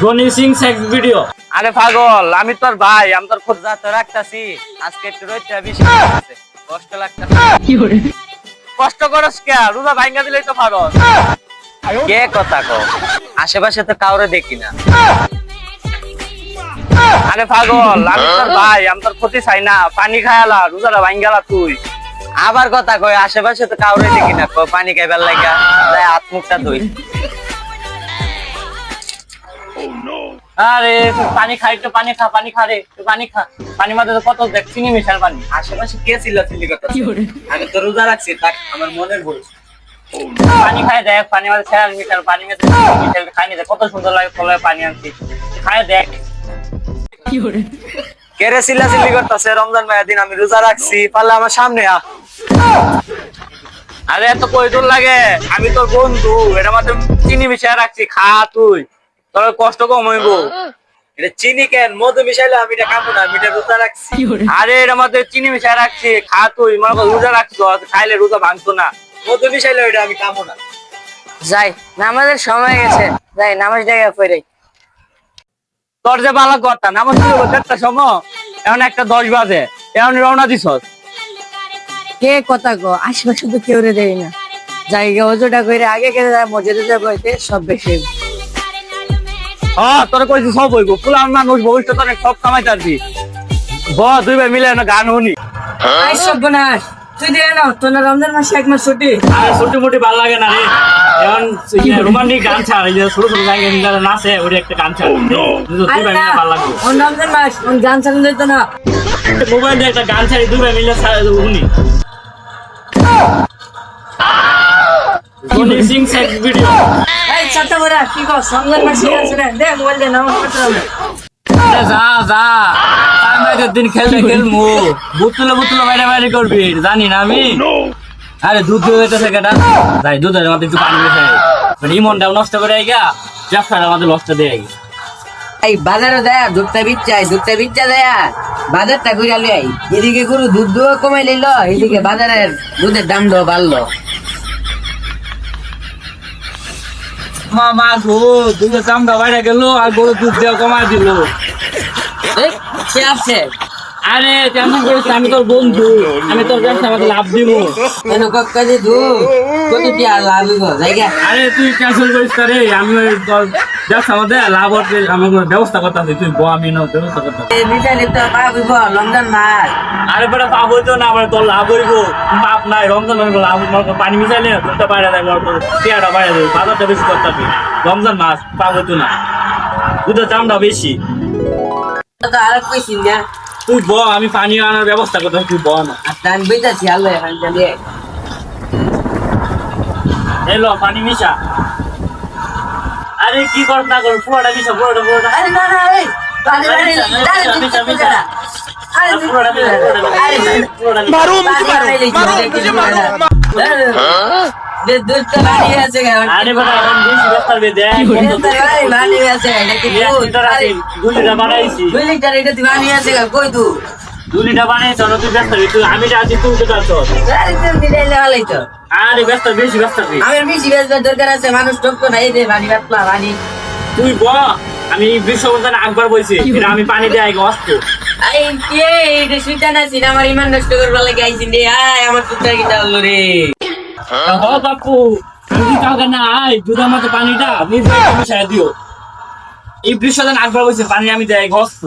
Johnny Singh sex video. আরে পাগল, আমি তোর ভাই, আমি তোর খোঁজ তো রাখতাছি। আজকে একটু রইতে বেশি লাগতেছে, কষ্ট লাগতেছে। কষ্ট করস কে? রোজা ভাঙ্গা দিলেই তো পারস। কে কথা কও? আশেপাশে তো কাউরে দেখি না। আরে পাগল, আমি তোর ভাই, আমি তোর ক্ষতি চাই না। পানি খায়ালা, রোজাটা ভাঙ্গালা তুই। আবার কথা কই, আশেপাশে তো কাউরে দেখি না। পানি খাইবার লাগা যাই হাত মুখটা ধুই। আরে পানি খাই, একটু পানি খা, পানি খা রে, একটু পানি খা। পানি মধ্যে তো কত দেখ চিনি মিশার পানি। আশেপাশে কে ছিল চিল্লি কথা? আমি তো রোজা রাখছি, তাক আমার মনের ভুল। পানি খাই দেখ, পানি মধ্যে ছেড়ার মিশার পানি মধ্যে মিশার খাই নি দেখ, কত সুন্দর লাগে। কলায় পানি আনছি, খাই দেখ। কে রে চিল্লা চিল্লি করতেছে? রমজান মায়ের দিন আমি রোজা রাখছি, পারলে আমার সামনে আ। আরে এত কই দূর লাগে? আমি তোর বন্ধু, এর মধ্যে চিনি মিশাই রাখছি, খা তুই, তোর কষ্ট কম হইব। এটা চিনি কেন? মধু মিশাইলে আমি এটা খাবো না, আমি এটা রোজা রাখছি। আরে এর মধ্যে চিনি মিশাই রাখছি, খা তুই। মনে কর রোজা রাখছো, খাইলে রোজা ভাঙতো না। মধু মিশাইলে এটা আমি খাবো না। যাই, নামাজের সময় গেছে, যাই নামাজ জায়গা পড়ে। তোর যে বালা কথা, নামাজ শুরু করতে একটা সময়, এখন 1:10 বাজে, এখন রওনা দিছস। কে কথা কো? আশেপাশে তো কেউ রে দেয় না। জায়গা ওজোটা করে আগে কে যায় মসজিদে যায় বইতে সব বেশি। হ্যাঁ, তোর কইছি সব হইব। পুলান মানুষ ভবিষ্যৎ অনেক সব কামাই পারবি। দুই ভাই মিলে না গান শুনি। আই সব বনাস তুই দিয়ে নাও, তোর না রমজান মাসে 1 মাস ছুটি। আরে ছুটি মুটি ভালো লাগে না রে। এখন রোমান্টিক গান ছাড়, এই যে ছোট ছোট জায়গায় নাচে, ওটা একটা গান ছাড়। দুই ভাই মিলে ভালো লাগবে। ওর রমজান মাস ওর গান চালানো যেত না। মোবাইল দিয়ে একটা গান ছাড়ি, দুই ভাই মিলে শুনি। Johnny Singh sex video. এই ছোট বড় কি কো? রমজান মাসে আছে রে, দে মোবাইল দে, নামাজ পড়তে হবে। যা যা, আমাদের দিন খেলতে খেলমু। বুতুলো বাইরে করবি, জানি না আমি। আরে দুধ দিয়ে হইতেছে কেটা, যাই দুধের মধ্যে একটু পানি মিশাই, মানে ইমনটাও নষ্ট করে আইগা, ব্যবসাটা আমাদের নষ্ট দিয়ে আইগা। এই বাজারে দেয়া দুধটা বিচ্চা দেয়া বাজারটা ঘুরে লই। এদিকে গরু দুধ দুধ কমাই লইল, এদিকে বাজারের দুধের দাম দো বাড়লো। মা গো, দুধের দামটা বাইরে গেল, আর গরু দুধ দেওয়া কমাই দিল। সে আছে আরে কেমন করিস? আমি তোর বন্ধু, আমি তোর ব্যবসা আমাকে লাভ দিব। কেন কাজে দুধ কত কি আর লাভ গো জায়গা। আরে তুই ক্যান্সেল করিস রে, আমি ওই তোর ব্যবসা আমাদের লাভ হচ্ছে, আমি ব্যবস্থা করতে তুই বো, আমি না ব্যবস্থা করতে। বিকালে তো পাবো রমজান মাস। আরে বেটা পাপ হইতো না, আমার তোর লাভ হইব। পাপ নাই, রমজান মাস লাভ, পানি মিশাইলে দুধটা বাইরে দেয়, পেয়ারা বাইরে দেবে, বাজারটা বেশি করতে হবে। রমজান মাস পাপ হইতো না, দুধের দামটা বেশি। তো আর কইছি না, তুই ব, আমি পানি আনার ব্যবস্থা করতে, তুই ব না। আচ্ছা আমি বুঝাচ্ছি আল্লাহ এখন জানি। এলো পানি মিশা। আরে কি কর না কর, পুরোটা মিশা, পুরোটা। আরে না না এই বাড়ি মিশা মিশা। আরে পুরোটা মিশা, পুরোটা মিশা। মারো মুঝে মারো। দুধ তো বাড়ি আছে কেন? আরে বেটা এখন বেশি ব্যস্ত হবে, দেখ বাড়ি আছে এটা কি দুধ? 2 লিটার বানাইছি। 2 লিটার এটা তুই বাড়ি আছে কেন? কই তুই? 2 লিটার বানাইছ না, তুই ব্যস্ত হবি। তুই আমি আছি, তুই তো আছো। আরে তুই দিলে ভালোই তো। আরে ব্যস্ত, বেশি ব্যস্ত হবি। আমার বেশি বেচবার দরকার আছে, মানুষ ঠকতো না। এই যে বাড়ি বাতলা বাড়ি তুই ব, আমি বিশ্ববন্ধন আকবার বলছি, এটা আমি পানি দিয়ে আগে অস্ত। এই কে এটা সুইটা না ছিল আমার ইমান নষ্ট করবার লাগে আইছিন রে। আয় আমার পুত্র কি হলো রে? হ বাপু, আমি কাউকে না, আয় দুধের মতো পানিটা নিজে মিশাই দিও। এই বিশ্ববন্ধন আকবার বলছি, পানি আমি দেয় অস্ত।